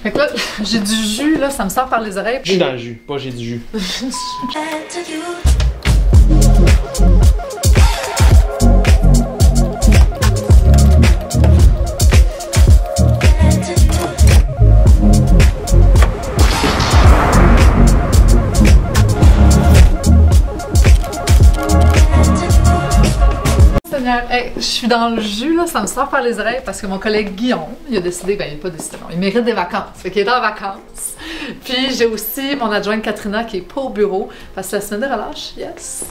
Fait que là, j'ai du jus, là, ça me sort par les oreilles. Jus dans le jus, pas j'ai du jus. Hey, je suis dans le jus, là, ça me sort par les oreilles parce que mon collègue Guillaume, il a décidé, ben il n'a pas décidé, non, il mérite des vacances, fait qu'il est en vacances. Puis j'ai aussi mon adjointe Katrina qui est pas au bureau parce que la semaine de relâche, yes.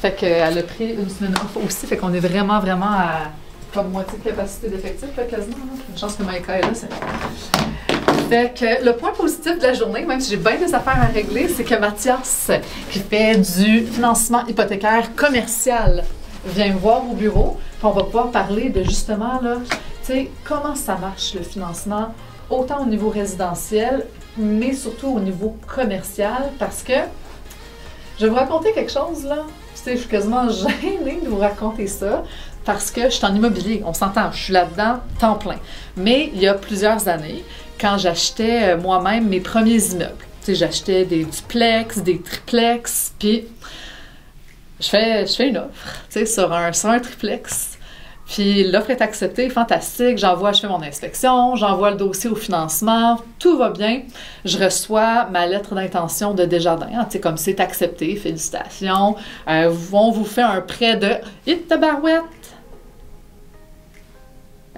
Fait qu'elle a pris une semaine off aussi, fait qu'on est vraiment à comme moitié de capacité d'effectif, là, quasiment. Là. Une chance que Maïka est là, c'est Fait que le point positif de la journée, même si j'ai bien des affaires à régler, c'est que Mathias, qui fait du financement hypothécaire commercial, vient me voir au bureau, puis on va pouvoir parler de justement, là, tu sais, comment ça marche le financement, autant au niveau résidentiel, mais surtout au niveau commercial, parce que je vais vous raconter quelque chose, là. Tu sais, je suis quasiment gênée de vous raconter ça, parce que je suis en immobilier, on s'entend, je suis là-dedans temps plein. Mais il y a plusieurs années, quand j'achetais moi-même mes premiers immeubles, tu sais, j'achetais des duplex, des triplex, puis je fais une offre, tu sais, sur un triplex. Puis l'offre est acceptée, fantastique. Je fais mon inspection, j'envoie le dossier au financement, tout va bien. Je reçois ma lettre d'intention de Desjardins, hein, tu sais, comme c'est accepté, félicitations. On vous fait un prêt de hit tabarouette.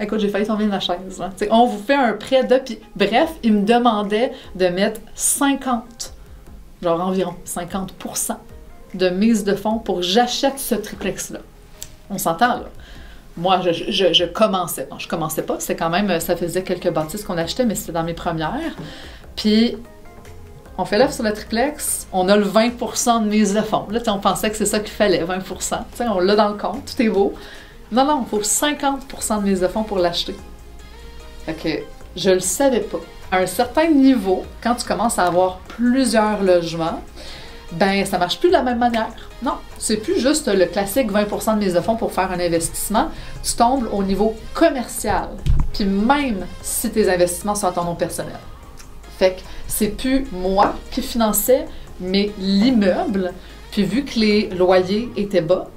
Écoute, j'ai failli tomber de la chaise. Hein. On vous fait un prêt de... Puis, bref, il me demandait de mettre 50, genre environ 50% de mise de fonds pour que j'achète ce triplex-là. On s'entend, là. Moi, je commençais. Non, je commençais pas. C'est quand même... Ça faisait quelques bâtisses qu'on achetait, mais c'était dans mes premières. Puis, on fait l'offre sur le triplex, on a le 20% de mise de fonds. Là, on pensait que c'est ça qu'il fallait, 20%. On l'a dans le compte, tout est beau. Non, il faut 50% de mise de fonds pour l'acheter. Fait que je le savais pas. À un certain niveau, quand tu commences à avoir plusieurs logements, ben ça marche plus de la même manière. Non, c'est plus juste le classique 20% de mise de fonds pour faire un investissement. Tu tombes au niveau commercial. Puis même si tes investissements sont à ton nom personnel. Fait que c'est plus moi qui finançais, mais l'immeuble. Puis vu que les loyers étaient bas,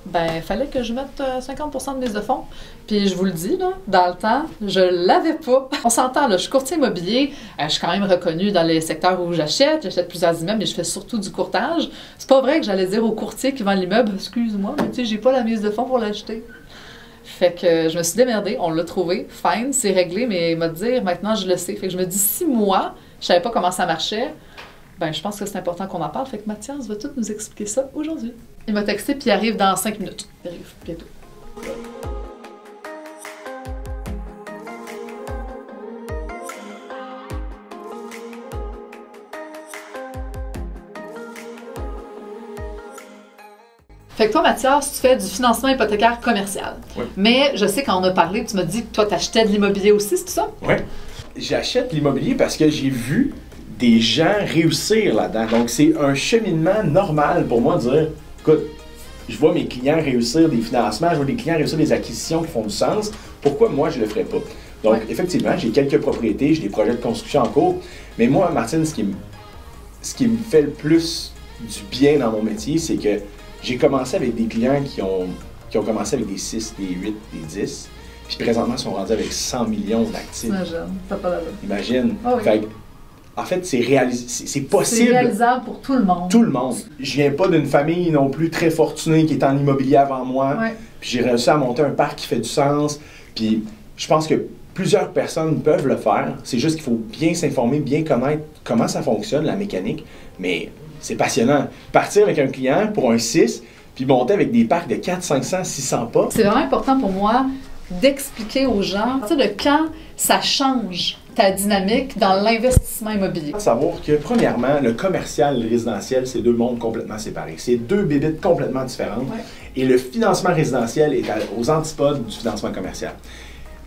ben, il fallait que je mette 50% de mise de fonds. Puis je vous le dis, là, dans le temps, je l'avais pas. On s'entend, là, je suis courtier immobilier, je suis quand même reconnue dans les secteurs où j'achète plusieurs immeubles, mais je fais surtout du courtage. C'est pas vrai que j'allais dire au courtier qui vend l'immeuble, excuse-moi, mais tu sais, j'ai pas la mise de fonds pour l'acheter. Fait que je me suis démerdée, on l'a trouvé, fine, c'est réglé, mais il m'a dit, maintenant je le sais. Fait que je me dis, si moi, je savais pas comment ça marchait, ben, je pense que c'est important qu'on en parle. Fait que Mathias va tout nous expliquer ça aujourd'hui. Il m'a texté, puis il arrive dans 5 minutes. Il arrive bientôt. Fait que toi, Mathias, tu fais du financement hypothécaire commercial. Oui. Mais je sais, quand on a parlé, tu m'as dit que toi, tu achetais de l'immobilier aussi, c'est tout ça? Oui. J'achète l'immobilier parce que j'ai vu des gens réussir là-dedans. Donc, c'est un cheminement normal pour moi de dire, écoute, je vois mes clients réussir des financements, je vois des clients réussir des acquisitions qui font du sens. Pourquoi moi, je ne le ferais pas? Donc, effectivement, j'ai quelques propriétés, j'ai des projets de construction en cours. Mais moi, Martine, ce qui me fait le plus du bien dans mon métier, c'est que j'ai commencé avec des clients qui ont commencé avec des 6, des 8, des 10. Puis présentement, ils sont rendus avec 100 millions d'actifs. Imagine, t'as pas d'allure. Imagine. Oh oui. Fait que, en fait, c'est possible. C'est réalisable pour tout le monde. Tout le monde. Je viens pas d'une famille non plus très fortunée qui est en immobilier avant moi. Ouais. Puis j'ai réussi à monter un parc qui fait du sens. Puis je pense que plusieurs personnes peuvent le faire. C'est juste qu'il faut bien s'informer, bien connaître comment ça fonctionne, la mécanique. Mais c'est passionnant. Partir avec un client pour un 6, puis monter avec des parcs de 400, 500, 600 pas. C'est vraiment important pour moi d'expliquer aux gens, tu sais, de quand ça change ta dynamique dans l'investissement immobilier. Il faut savoir que, premièrement, le commercial et le résidentiel, c'est deux mondes complètement séparés. C'est deux bébites complètement différentes. Ouais. Et le financement résidentiel est aux antipodes du financement commercial.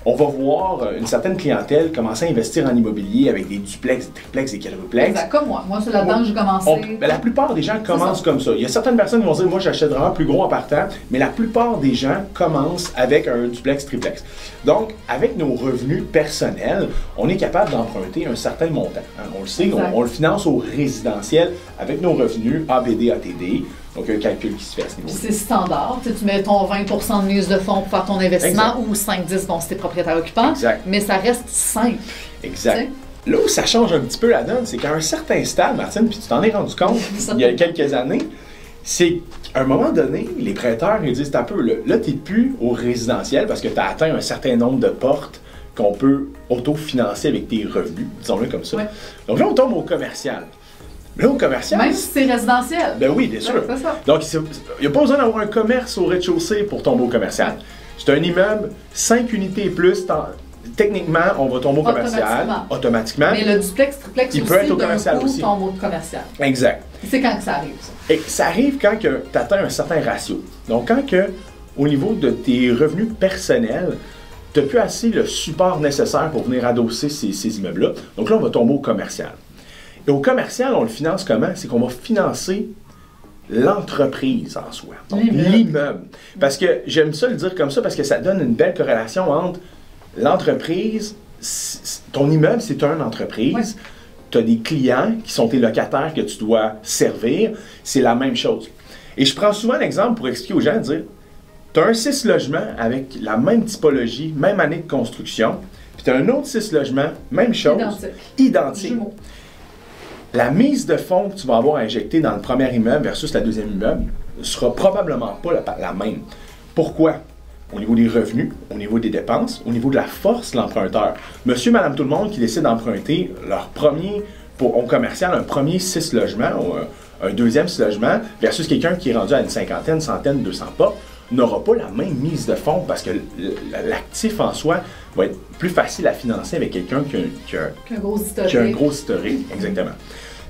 on va voir une certaine clientèle commencer à investir en immobilier avec des duplex, des triplex, des quadruplex. Exact, comme moi. Moi, c'est là-dedans que j'ai commencé. Ben, la plupart des gens commencent comme ça. Il y a certaines personnes qui vont dire, moi, j'achète vraiment plus gros en partant, mais la plupart des gens commencent avec un duplex, triplex. Donc, avec nos revenus personnels, on est capable d'emprunter un certain montant. Hein. On le sait, on le finance au résidentiel avec nos revenus ABD, ATD. Donc, un calcul qui se fait à ce niveau-là. C'est standard. Tu mets ton 20 de mise de fonds pour faire ton investissement ou 5-10, bon, si t'es propriétaire occupant. Exact. Mais ça reste simple. Exact. T'sais? Là où ça change un petit peu la donne, c'est qu'à un certain stade, Martine, puis tu t'en es rendu compte il y a quelques années, c'est qu'à un moment donné, les prêteurs ils disent un peu, là, tu n'es plus au résidentiel parce que tu as atteint un certain nombre de portes qu'on peut autofinancer avec tes revenus, disons-le comme ça. Ouais. Donc là, on tombe au commercial. Là, au commercial. Même si c'est résidentiel. Ben oui, bien sûr. Ouais, c'est ça. Donc, il n'y a pas besoin d'avoir un commerce au rez-de-chaussée pour tomber au commercial. Ouais. C'est un immeuble, 5 unités et plus. Techniquement, on va tomber au commercial automatiquement. Mais le duplex, triplex, il peut être au commercial aussi. Tombe au commercial. Exact. C'est quand que ça arrive, ça? Et ça arrive quand tu atteins un certain ratio. Donc, quand au niveau de tes revenus personnels, tu n'as plus assez le support nécessaire pour venir adosser ces immeubles-là. Donc là, on va tomber au commercial. Et au commercial, on le finance comment? C'est qu'on va financer l'entreprise en soi, donc l'immeuble. Parce que j'aime ça le dire comme ça parce que ça donne une belle corrélation entre l'entreprise, ton immeuble, c'est une entreprise, ouais. Tu as des clients qui sont tes locataires que tu dois servir, c'est la même chose. Et je prends souvent l'exemple pour expliquer aux gens, dire, tu as un 6 logements avec la même typologie, même année de construction, puis tu as un autre 6 logements, même chose, identique. La mise de fonds que tu vas avoir injectée dans le premier immeuble versus la deuxième immeuble ne sera probablement pas la même. Pourquoi? Au niveau des revenus, au niveau des dépenses, au niveau de la force de l'emprunteur. Monsieur, madame, tout le monde qui décide d'emprunter leur premier, au commercial, un premier 6 logements ou un deuxième 6 logements versus quelqu'un qui est rendu à une cinquantaine, centaine, 200 pas, n'aura pas la même mise de fonds parce que l'actif en soi va être plus facile à financer avec quelqu'un qui a un gros historique. Exactement.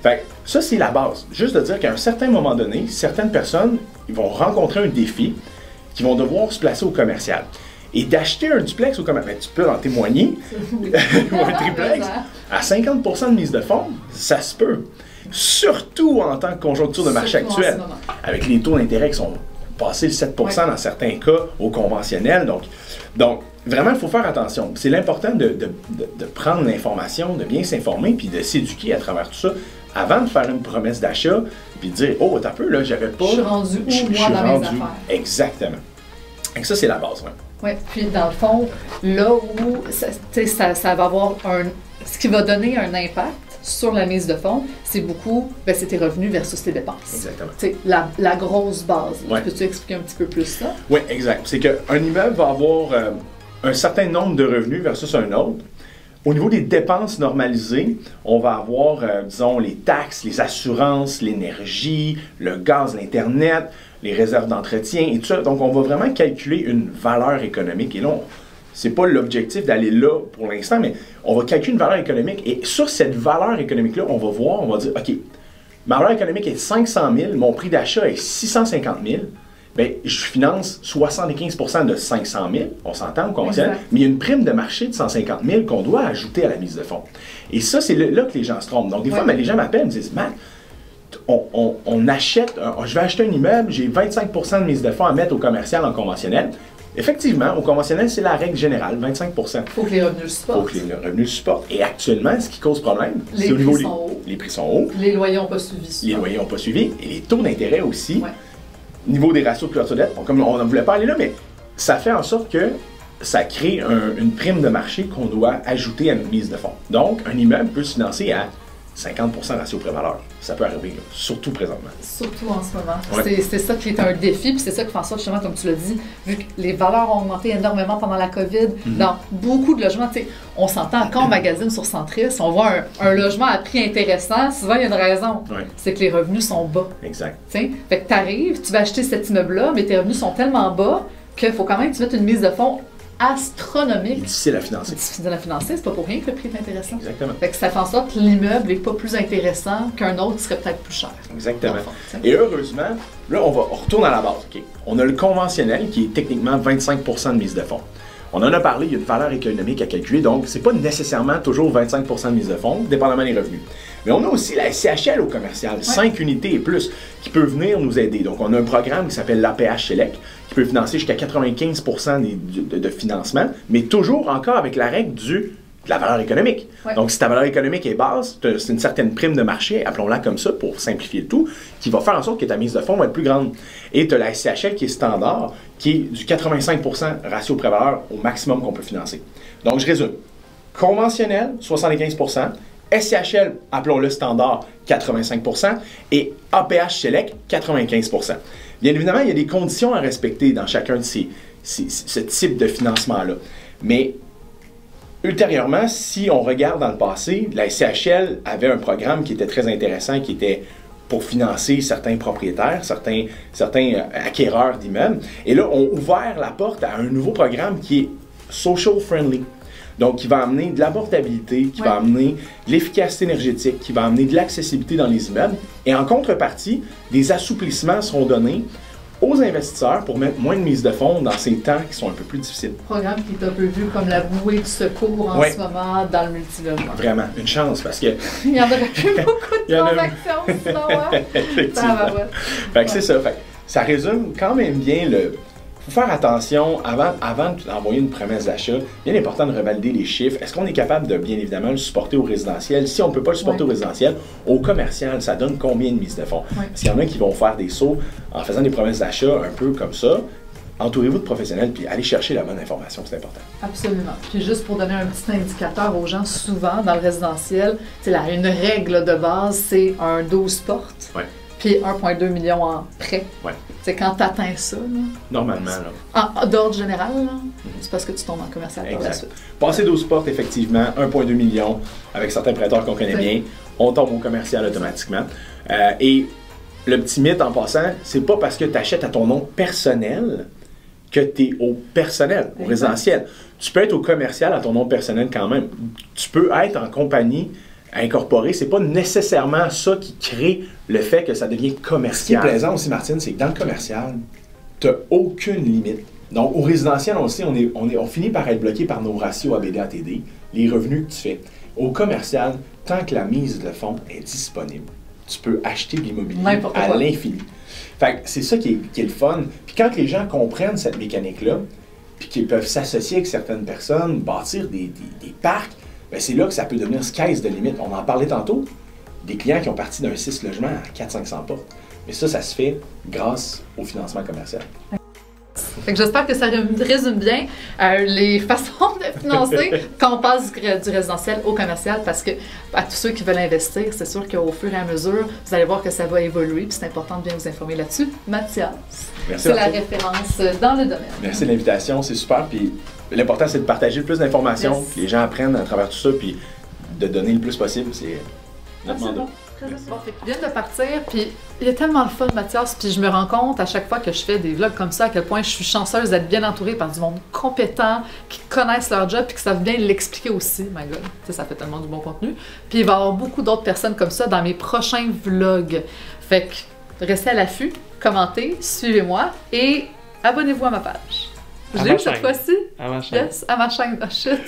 Fait que ça, c'est la base. Juste de dire qu'à un certain moment donné, certaines personnes ils vont rencontrer un défi qui vont devoir se placer au commercial. Et d'acheter un duplex au commercial, tu peux en témoigner, ou un triplex, à 50% de mise de fonds, ça se peut. Surtout en tant que conjoncture de marché actuelle, avec les taux d'intérêt qui sont passés le 7% dans certains cas au conventionnel. Donc vraiment, il faut faire attention. C'est l'important de prendre l'information, de bien s'informer, puis de s'éduquer à travers tout ça, avant de faire une promesse d'achat, puis de dire « Oh, t'as peu, là, j'avais pas... » Je suis rendu où, moi, dans mes affaires? Exactement. Et ça, c'est la base. Ouais. Oui, puis dans le fond, là où ça va avoir ce qui va donner un impact sur la mise de fonds, c'est beaucoup, c'est tes revenus versus tes dépenses. Exactement. C'est la grosse base. Ouais. Peux-tu expliquer un petit peu plus ça? Oui, exact. C'est qu'un immeuble va avoir un certain nombre de revenus versus un autre. Au niveau des dépenses normalisées, on va avoir, disons, les taxes, les assurances, l'énergie, le gaz, l'Internet, les réserves d'entretien et tout ça. Donc, on va vraiment calculer une valeur économique. Et là, c'est pas l'objectif d'aller là pour l'instant, mais on va calculer une valeur économique. Et sur cette valeur économique-là, on va dire, OK, ma valeur économique est 500 000, mon prix d'achat est 650 000. Bien, je finance 75% de 500 000, on s'entend au conventionnel, mais il y a une prime de marché de 150 000 qu'on doit ajouter à la mise de fonds. Et ça, c'est là que les gens se trompent. Donc, des fois, les gens m'appellent et me disent « Matt, on achète, je vais acheter un immeuble, j'ai 25% de mise de fonds à mettre au commercial en conventionnel. » Effectivement, au conventionnel, c'est la règle générale, 25%. Il faut que les revenus supportent. Il faut que les revenus supportent. Et actuellement, ce qui cause problème, c'est au niveau les prix sont hauts. Les loyers n'ont pas suivi. Les loyers n'ont pas suivi. Et les taux d'intérêt aussi. Ouais. Niveau des ratios de couverture de dette, comme on ne voulait pas aller là, mais ça fait en sorte que ça crée une prime de marché qu'on doit ajouter à une mise de fonds. Donc, un immeuble peut se financer à 50% ratio pré-valeur. Ça peut arriver, là, surtout présentement. Surtout en ce moment. Ouais. C'est ça qui est un défi, puis c'est ça qui fait en sorte, justement, comme tu l'as dit, vu que les valeurs ont augmenté énormément pendant la COVID, dans beaucoup de logements, tu sais, on s'entend, quand on magasine sur Centris, on voit un logement à prix intéressant, souvent il y a une raison, c'est que les revenus sont bas. Exact. T'sais? Fait que tu arrives, tu vas acheter cet immeuble-là, mais tes revenus sont tellement bas qu'il faut quand même que tu mettes une mise de fonds astronomique. Difficile à financer. Difficile à financer, c'est pas pour rien que le prix est intéressant. Exactement. Fait que ça fait en sorte que l'immeuble n'est pas plus intéressant qu'un autre qui serait peut-être plus cher. Exactement. Et heureusement, là, on retourne à la base. Okay? On a le conventionnel qui est techniquement 25% de mise de fonds. On en a parlé, il y a une valeur économique à calculer, donc c'est pas nécessairement toujours 25% de mise de fonds, dépendamment des revenus. Mais on a aussi la SCHL au commercial, 5 unités et plus, qui peut venir nous aider. Donc on a un programme qui s'appelle l'APH Select, qui peut financer jusqu'à 95% de financement, mais toujours encore avec la règle de la valeur économique. Donc, si ta valeur économique est basse, c'est une certaine prime de marché, appelons-la comme ça pour simplifier le tout, qui va faire en sorte que ta mise de fonds va être plus grande. Et tu as la SCHL qui est standard, qui est du 85% ratio prêt-valeur au maximum qu'on peut financer. Donc, je résume. Conventionnel, 75%. SCHL, appelons-le standard, 85%. Et APH Select, 95%. Bien évidemment, il y a des conditions à respecter dans chacun de ce type de financement-là. Mais ultérieurement, si on regarde dans le passé, la SCHL avait un programme qui était très intéressant, qui était pour financer certains propriétaires, certains acquéreurs d'immeubles. Et là, on a ouvert la porte à un nouveau programme qui est social friendly. Donc, qui va amener de l'abordabilité, qui va amener de l'efficacité énergétique, qui va amener de l'accessibilité dans les immeubles. Et en contrepartie, des assouplissements seront donnés aux investisseurs pour mettre moins de mise de fonds dans ces temps qui sont un peu plus difficiles. Programme qui est un peu vu comme la bouée de secours en ce moment dans le multilogement. Vraiment, une chance parce que... Il y en aurait plus beaucoup de transactions sinon. Effectivement. Fait que c'est ça. Fait que ça résume quand même bien le... Il faut faire attention, avant d'envoyer une promesse d'achat, bien important de revalider les chiffres. Est-ce qu'on est capable de, bien évidemment, le supporter au résidentiel? Si on ne peut pas le supporter au résidentiel, au commercial, ça donne combien de mise de fonds? Parce qu'il y en a qui vont faire des sauts en faisant des promesses d'achat un peu comme ça. Entourez-vous de professionnels puis allez chercher la bonne information, c'est important. Absolument. Puis juste pour donner un petit indicateur aux gens, souvent dans le résidentiel, une règle de base, c'est un 12 portes. Puis 1,2 million en prêt. C'est quand tu atteins ça. Là, normalement. D'ordre général, c'est parce que tu tombes en commercial par la suite. Passer 12 portes, effectivement, 1,2 million avec certains prêteurs qu'on connaît bien, on tombe au commercial automatiquement. Et le petit mythe en passant, c'est pas parce que tu achètes à ton nom personnel que tu es au personnel, au résidentiel. Tu peux être au commercial à ton nom personnel quand même. Tu peux être en compagnie incorporé, c'est pas nécessairement ça qui crée le fait que ça devient commercial. Ce qui est plaisant aussi, Martine, c'est que dans le commercial, tu n'as aucune limite. Donc, au résidentiel, on sait, on finit par être bloqué par nos ratios ABD-ATD, les revenus que tu fais. Au commercial, tant que la mise de fonds est disponible, tu peux acheter de l'immobilier à l'infini. Fait que c'est ça qui est le fun. Puis quand les gens comprennent cette mécanique-là, puis qu'ils peuvent s'associer avec certaines personnes, bâtir des parcs, bien, c'est là que ça peut devenir sky's the limit. On en parlait tantôt, des clients qui ont parti d'un 6 logements à 400-500 portes. Mais ça se fait grâce au financement commercial. J'espère que ça résume bien les façons de financer quand on passe du résidentiel au commercial, parce que à tous ceux qui veulent investir, c'est sûr qu'au fur et à mesure, vous allez voir que ça va évoluer, puis c'est important de bien vous informer là-dessus. Mathias, c'est la référence dans le domaine. Merci de l'invitation, c'est super. Puis l'important, c'est de partager le plus d'informations, que les gens apprennent à travers tout ça, puis de donner le plus possible. C'est notre mandat. Bon, je viens de partir, puis il y a tellement de fun, Mathias, puis je me rends compte à chaque fois que je fais des vlogs comme ça à quel point je suis chanceuse d'être bien entourée par du monde compétent, qui connaissent leur job, puis qui savent bien l'expliquer aussi. My God, ça fait tellement du bon contenu. Puis il va y avoir beaucoup d'autres personnes comme ça dans mes prochains vlogs. Fait que restez à l'affût, commentez, suivez-moi et abonnez-vous à ma page. Je l'ai eu cette fois-ci. À ma chaîne. Yes, à ma chaîne. Oh shit.